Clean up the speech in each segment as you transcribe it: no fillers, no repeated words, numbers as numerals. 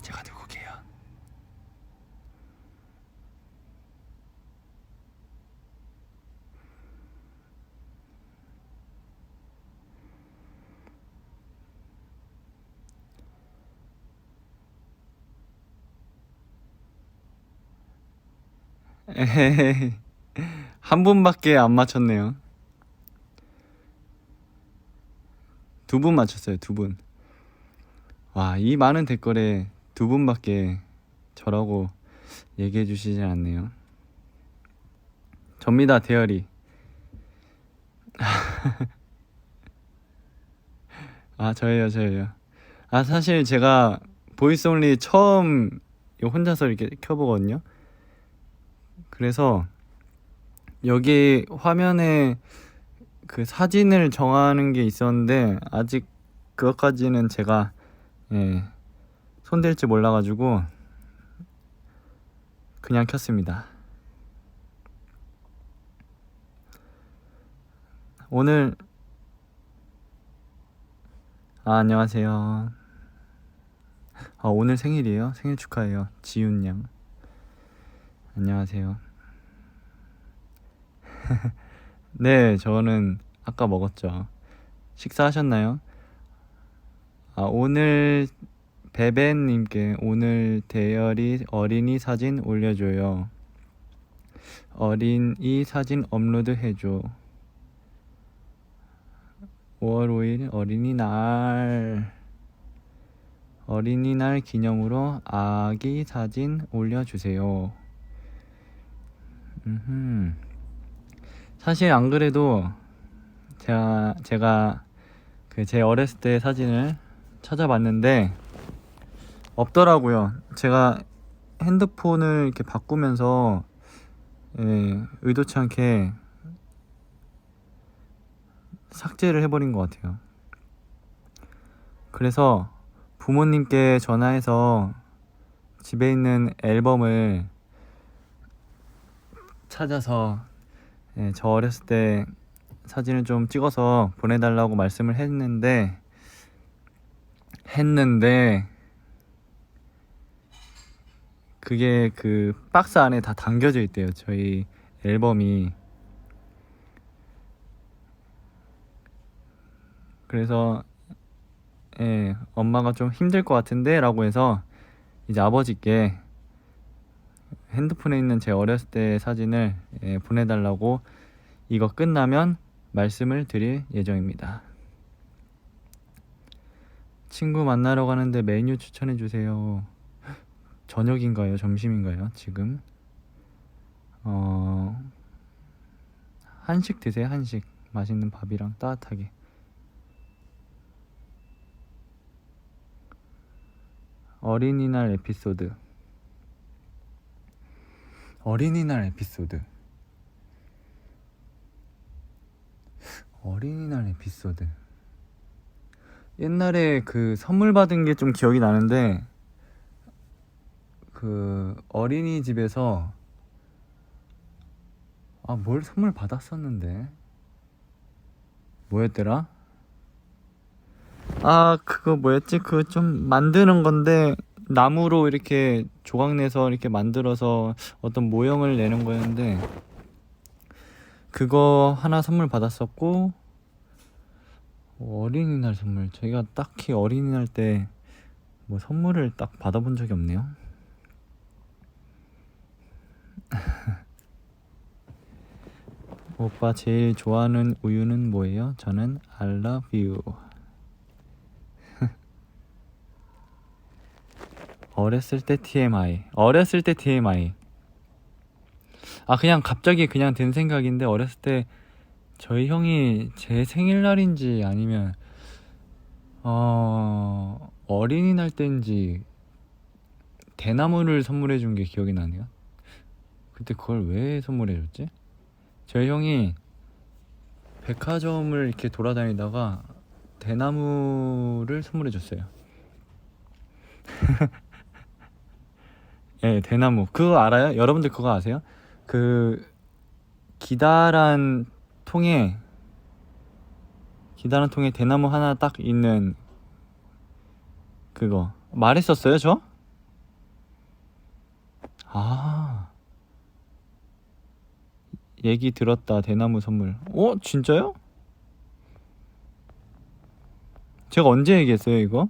제가 들고 올게요. 에헤헤. 한 분밖에 안 맞췄네요. 두 분 맞췄어요. 두 분. 와, 이 많은 댓글에 두 분밖에 저라고 얘기해 주시지 않네요. 접니다, 대열이. 아, 저예요. 아, 사실 제가 보이스 온리 처음 혼자서 이렇게 켜보거든요. 그래서 여기 화면에 그 사진을 정하는 게 있었는데 아직 그것까지는 제가 손댈지 몰라가지고 그냥 켰습니다. 오늘 안녕하세요. 오늘 생일이에요? 생일 축하해요. 지윤양. 안녕하세요. 네, 저는 아까 먹었죠. 식사하셨나요? 오늘 베베님께 오늘 대열이 어린이 사진 올려줘요. 어린이 사진 업로드 해줘. 5월 5일 어린이날 기념으로 아기 사진 올려주세요. 사실 안 그래도 제가 그 제 어렸을 때 사진을 찾아봤는데 없더라고요. 제가 핸드폰을 이렇게 바꾸면서 의도치 않게 삭제를 해버린 것 같아요. 그래서 부모님께 전화해서 집에 있는 앨범을 찾아서 저 어렸을 때 사진을 좀 찍어서 보내달라고 말씀을 했는데 그게 그 박스 안에 다 담겨져 있대요. 저희 앨범이. 그래서 엄마가 좀 힘들 것 같은데 라고 해서 이제 아버지께 핸드폰에 있는 제 어렸을 때 사진을 보내달라고 이거 끝나면 말씀을 드릴 예정입니다. 친구 만나러 가는데 메뉴 추천해 주세요. 저녁인가요? 점심인가요? 지금? 한식 드세요. 한식. 맛있는 밥이랑 따뜻하게. 어린이날 에피소드. 어린이날 에피소드. 옛날에 그 선물 받은 게 좀 기억이 나는데 그 어린이집에서 뭘 선물 받았었는데 뭐였더라? 그거 뭐였지? 그거 좀 만드는 건데 나무로 이렇게 조각 내서 이렇게 만들어서 어떤 모형을 내는 거였는데 그거 하나 선물 받았었고 어린이날 선물 저희가 딱히 어린이날 때 뭐 선물을 딱 받아본 적이 없네요. 오빠 제일 좋아하는 우유는 뭐예요? 저는 I love you. 어렸을 때 TMI. 그냥 갑자기 그냥 든 생각인데 어렸을 때 저희 형이 제 생일날인지 아니면 어린이날 때인지 대나무를 선물해 준 게 기억이 나네요. 그때 그걸 왜 선물해 줬지? 저희 형이 백화점을 이렇게 돌아다니다가 대나무를 선물해 줬어요. 네, 대나무. 그거 알아요? 여러분들 그거 아세요? 그 기다란 통에 대나무 하나 딱 있는 그거 말했었어요, 저? 얘기 들었다. 대나무 선물. 진짜요? 제가 언제 얘기했어요 이거?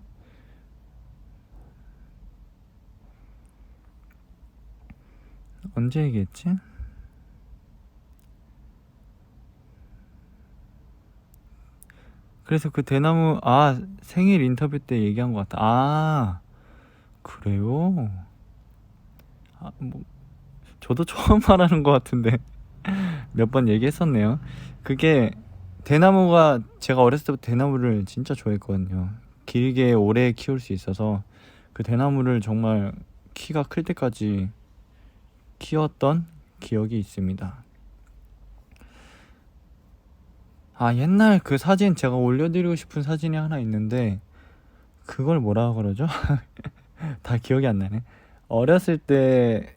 언제 얘기했지? 그래서 그 대나무 생일 인터뷰 때 얘기한 것 같다. 그래요? 뭐 저도 처음 말하는 것 같은데 몇 번 얘기했었네요. 그게 대나무가 제가 어렸을 때부터 대나무를 진짜 좋아했거든요. 길게 오래 키울 수 있어서 그 대나무를 정말 키가 클 때까지 키웠던 기억이 있습니다. 옛날 그 사진 제가 올려드리고 싶은 사진이 하나 있는데 그걸 뭐라 그러죠? 다 기억이 안 나네. 어렸을 때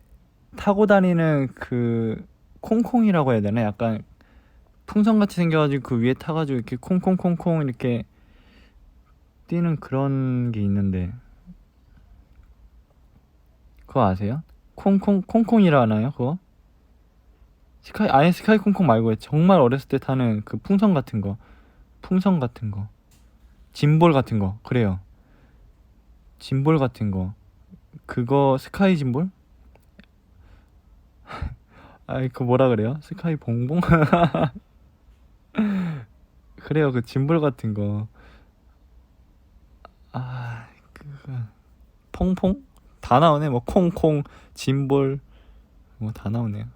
타고 다니는 그 콩콩이라고 해야 되나? 약간 풍선같이 생겨가지고 그 위에 타가지고 이렇게 콩콩콩콩 이렇게 뛰는 그런 게 있는데 그거 아세요? 콩콩이라 하나요 그거? 스카이 콩콩 말고 정말 어렸을 때 타는 그 풍선 같은 거 짐볼 같은 거 그래요. 짐볼 같은 거 그거 스카이 짐볼? 그거 뭐라 그래요? 스카이 봉봉? 그래요. 그 짐볼 같은 거. 그거 퐁퐁? 다 나오네. 뭐 콩콩, 짐볼 뭐 다 나오네요.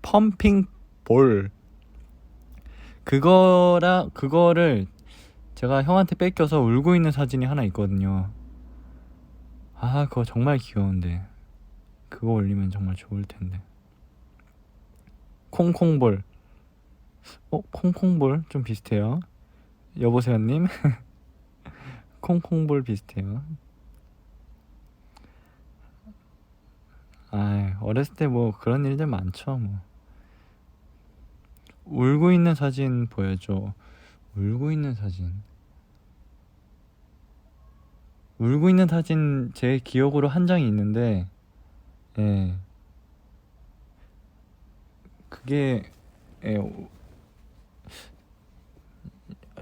펌핑볼. 그거를 제가 형한테 뺏겨서 울고 있는 사진이 하나 있거든요. 그거 정말 귀여운데 그거 올리면 정말 좋을 텐데. 콩콩볼. 콩콩볼 좀 비슷해요. 여보세요님. 콩콩볼 비슷해요. 어렸을 때 뭐 그런 일들 많죠. 뭐 울고 있는 사진 보여줘. 울고 있는 사진 제 기억으로 한 장이 있는데 그게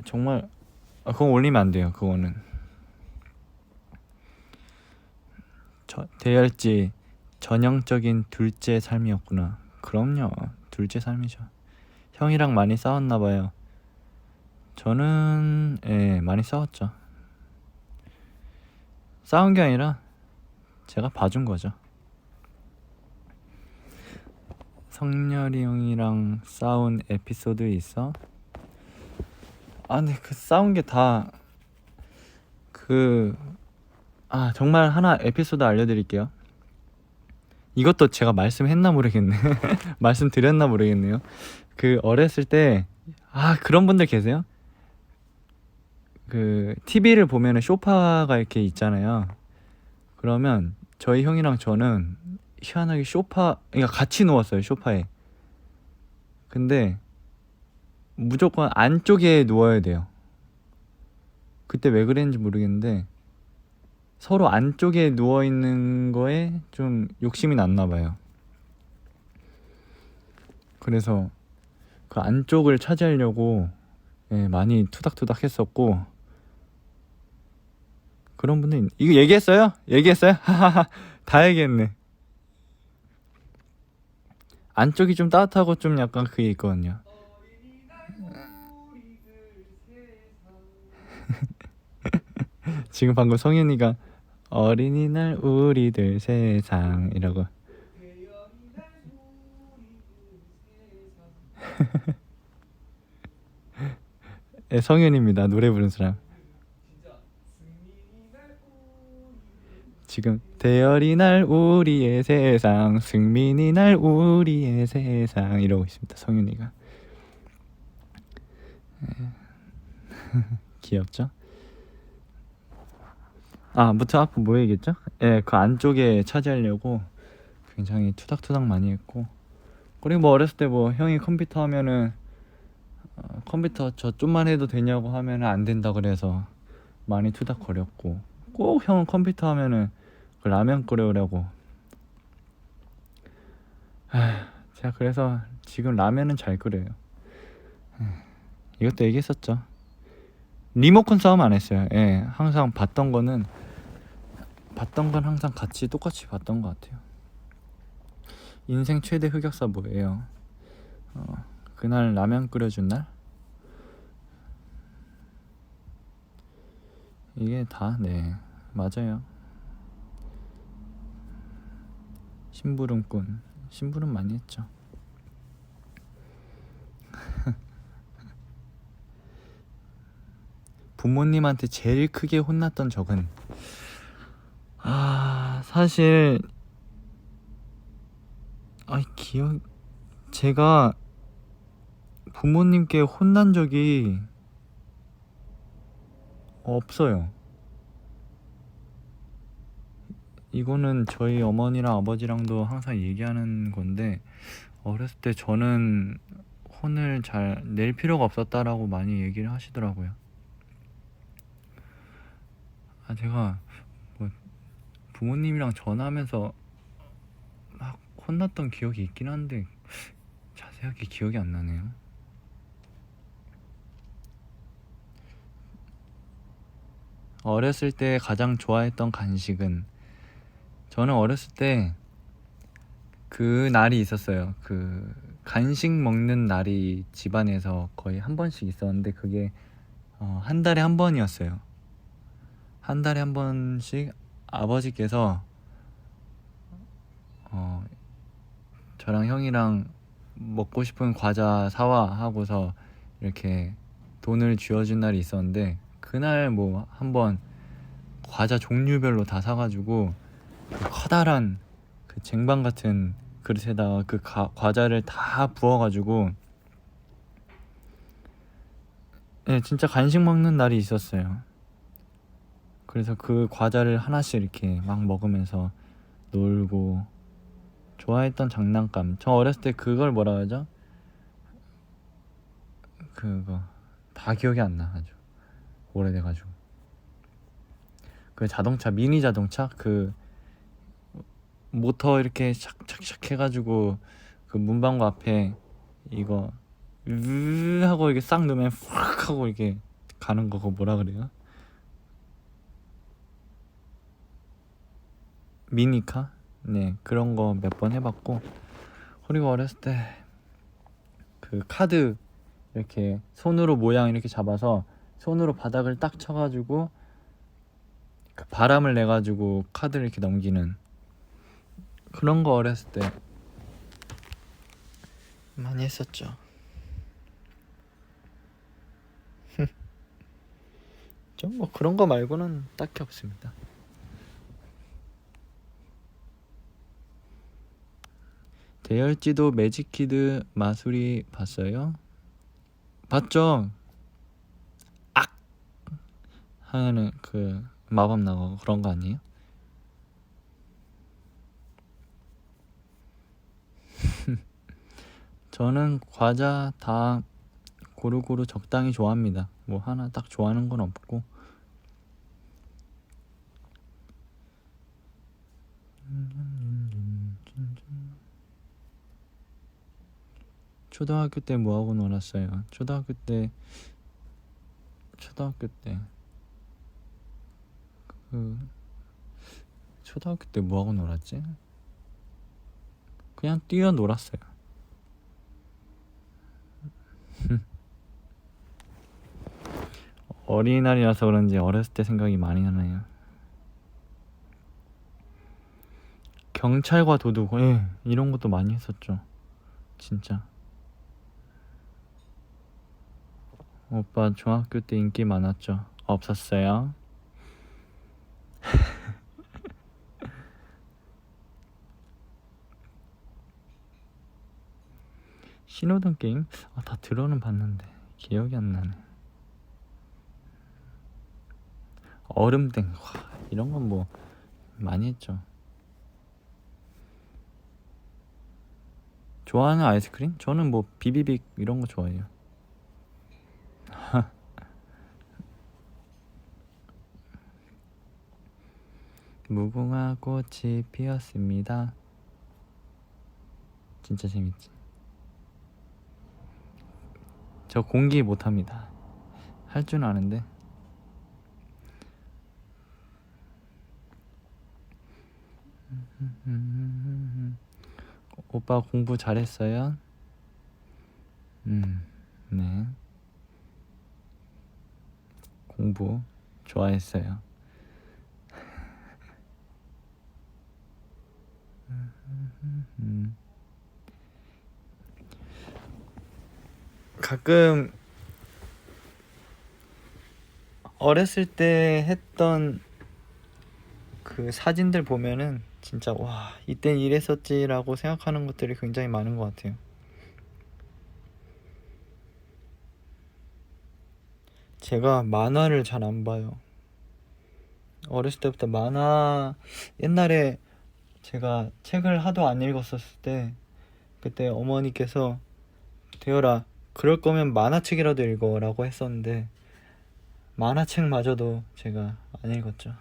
정말 그거 올리면 안 돼요. 그거는 대열지 전형적인 둘째 삶이었구나. 그럼요. 둘째 삶이죠. 형이랑 많이 싸웠나봐요. 저는 많이 싸웠죠. 싸운 게 아니라 제가 봐준 거죠. 성렬이 형이랑 싸운 에피소드 있어? 근데 그 싸운 게 다 정말 하나 에피소드 알려드릴게요. 이것도 제가 말씀했나 모르겠네. 말씀드렸나 모르겠네요. 그 어렸을 때 그런 분들 계세요? 그 TV를 보면은 소파가 이렇게 있잖아요. 그러면 저희 형이랑 저는 희한하게 그러니까 같이 누웠어요. 소파에. 근데 무조건 안쪽에 누워야 돼요. 그때 왜 그랬는지 모르겠는데 서로 안쪽에 누워있는 거에 좀 욕심이 났나 봐요. 그래서 그 안쪽을 차지하려고 많이 투닥투닥 했었고. 그런 분들 이거 얘기했어요? 하하하. 다 얘기했네. 안쪽이 좀 따뜻하고 좀 약간 그게 있거든요. 지금 방금 성현이가 어린이날 우리들 세상 이라고. 성현입니다. 노래 부른 사람. 지금 대열이 날 우리의 세상, 승민이 날 우리의 세상 이러고 있습니다. 성윤이가. 귀엽죠? 무튼 아까 뭐 얘기했죠? 그 안쪽에 차지하려고 굉장히 투닥투닥 많이 했고. 그리고 뭐 어렸을 때 뭐 형이 컴퓨터 하면은 컴퓨터 저 좀만 해도 되냐고 하면은 안 된다 그래서 많이 투닥거렸고, 꼭 형은 컴퓨터 하면은 라면 끓여오라고. 제가 그래서 지금 라면은 잘 끓여요. 이것도 얘기했었죠. 리모컨 싸움 안 했어요. 예, 항상 봤던 건 항상 같이 똑같이 봤던 것 같아요. 인생 최대 흑역사 뭐예요? 그날 라면 끓여준 날? 이게 다, 네, 맞아요. 심부름 많이 했죠. 부모님한테 제일 크게 혼났던 적은, 사실 제가 부모님께 혼난 적이 없어요. 이거는 저희 어머니랑 아버지랑도 항상 얘기하는 건데, 어렸을 때 저는 혼을 잘 낼 필요가 없었다라고 많이 얘기를 하시더라고요. 제가 뭐 부모님이랑 전화하면서 막 혼났던 기억이 있긴 한데 자세하게 기억이 안 나네요. 어렸을 때 가장 좋아했던 간식은, 저는 어렸을 때 그 날이 있었어요. 그 간식 먹는 날이 집안에서 거의 한 번씩 있었는데, 그게 한 달에 한 번이었어요. 한 달에 한 번씩 아버지께서 저랑 형이랑 먹고 싶은 과자 사와 하고서 이렇게 돈을 쥐어준 날이 있었는데, 그날 뭐 한번 과자 종류별로 다 사가지고 그 커다란 그 쟁반 같은 그릇에다가 그 과자를 다 부어가지고, 네, 진짜 간식 먹는 날이 있었어요. 그래서 그 과자를 하나씩 이렇게 막 먹으면서 놀고, 좋아했던 장난감, 저 어렸을 때 그걸 뭐라 하죠? 그거 다 기억이 안 나. 아주 오래돼가지고. 그 자동차, 미니 자동차, 그 모터 이렇게 샥샥샥 해가지고 그 문방구 앞에 이거 하고 이게 싹 넣으면 팍 하고 이렇게 가는 거, 그거 뭐라 그래요? 미니카? 네, 그런 거 몇 번 해봤고, 그리고 어렸을 때 그 카드 이렇게 손으로 모양 이렇게 잡아서 손으로 바닥을 딱 쳐가지고 그 바람을 내가지고 카드를 이렇게 넘기는 그런 거 어렸을 때 많이 했었죠. 좀 뭐 그런 거 말고는 딱히 없습니다. 대열지도 매직키드 마술이 봤어요? 봤죠? 악! 하는 그 마법 나가고 그런 거 아니에요? 저는 과자 다 고루고루 적당히 좋아합니다. 뭐 하나 딱 좋아하는 건 없고. 초등학교 때 뭐하고 놀았어요? 초등학교 때 그 초등학교 때 뭐하고 놀았지? 그냥 뛰어놀았어요. 어린이날이라서 그런지 어렸을 때 생각이 많이 나네요. 경찰과 도둑, 이런 것도 많이 했었죠. 진짜. 오빠 중학교 때 인기 많았죠? 없었어요? 신호등 게임? 다 들어는 봤는데 기억이 안 나네. 얼음땡, 이런 건 뭐 많이 했죠. 좋아하는 아이스크림? 저는 뭐 비비빅 이런 거 좋아해요. 무궁화 꽃이 피었습니다. 진짜 재밌지. 저 공기 못합니다. 할 줄 아는데. 오빠 공부 잘했어요? 네. 공부 좋아했어요. 가끔 어렸을 때 했던 그 사진들 보면은 진짜 와, 이땐 이랬었지라고 생각하는 것들이 굉장히 많은 것 같아요. 제가 만화를 잘 안 봐요. 어렸을 때부터 만화, 옛날에 제가 책을 하도 안 읽었었을 때 그때 어머니께서 대열아, 그럴 거면 만화책이라도 읽어라고 했었는데 만화책마저도 제가 안 읽었죠.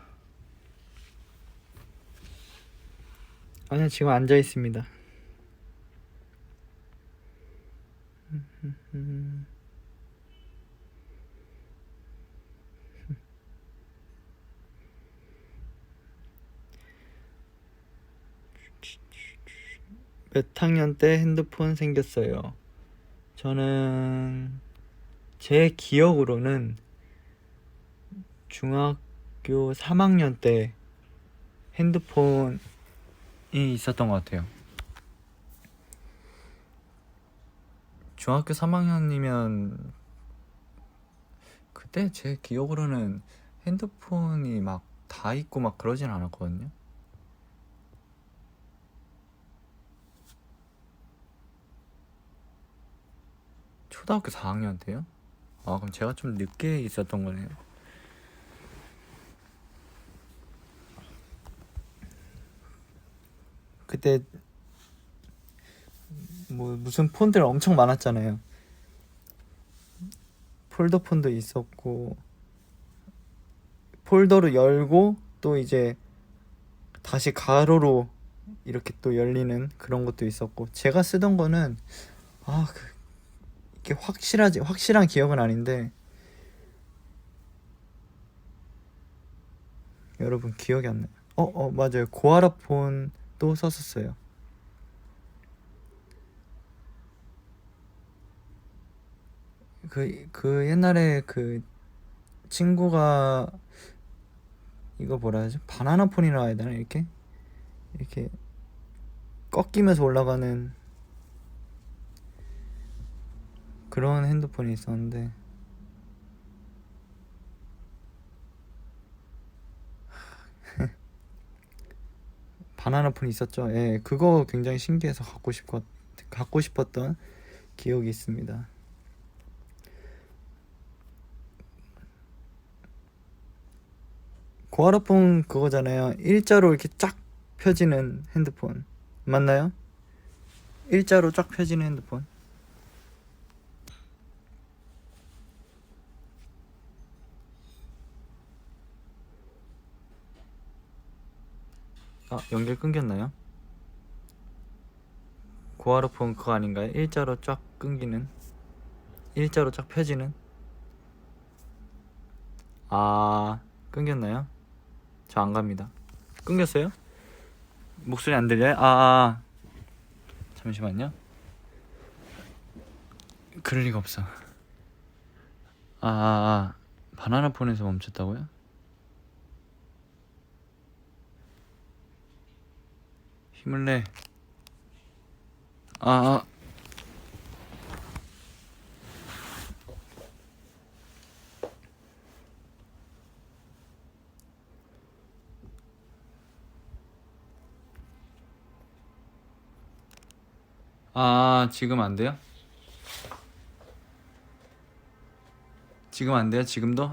아니요, 지금 앉아 있습니다. 몇 학년 때 핸드폰 생겼어요? 저는 제 기억으로는 중학교 3학년 때 핸드폰이 있었던 것 같아요. 중학교 3학년이면 그때 제 기억으로는 핸드폰이 막 다 있고 막 그러진 않았거든요. 초등학교 4학년 때요? 아, 그럼 제가 좀 늦게 있었던 거네요. 그때 뭐 무슨 폰들 엄청 많았잖아요. 폴더폰도 있었고, 폴더로 열고 또 이제 다시 가로로 이렇게 또 열리는 그런 것도 있었고, 제가 쓰던 거는 이게 확실한 기억은 아닌데, 여러분 기억이 안 나요. 맞아요. 고아라폰도 썼었어요. 그 옛날에 그 친구가 이거 뭐라 하지? 바나나 폰이라 해야 되나? 이렇게 꺾이면서 올라가는 그런 핸드폰이 있었는데, 바나나 폰이 있었죠. 예, 그거 굉장히 신기해서 갖고 싶었던 기억이 있습니다. 고아라폰 그거잖아요. 일자로 이렇게 쫙 펴지는 핸드폰 맞나요? 일자로 쫙 펴지는 핸드폰. 연결 끊겼나요? 고아라폰 그거 아닌가요? 일자로 쫙 끊기는, 일자로 쫙 펴지는. 끊겼나요? 저 안 갑니다. 끊겼어요? 목소리 안 들려요? 잠시만요. 그럴 리가 없어. 바나나 폰에서 멈췄다고요? 힘을 내. 지금 안 돼요? 지금 안 돼요? 지금도?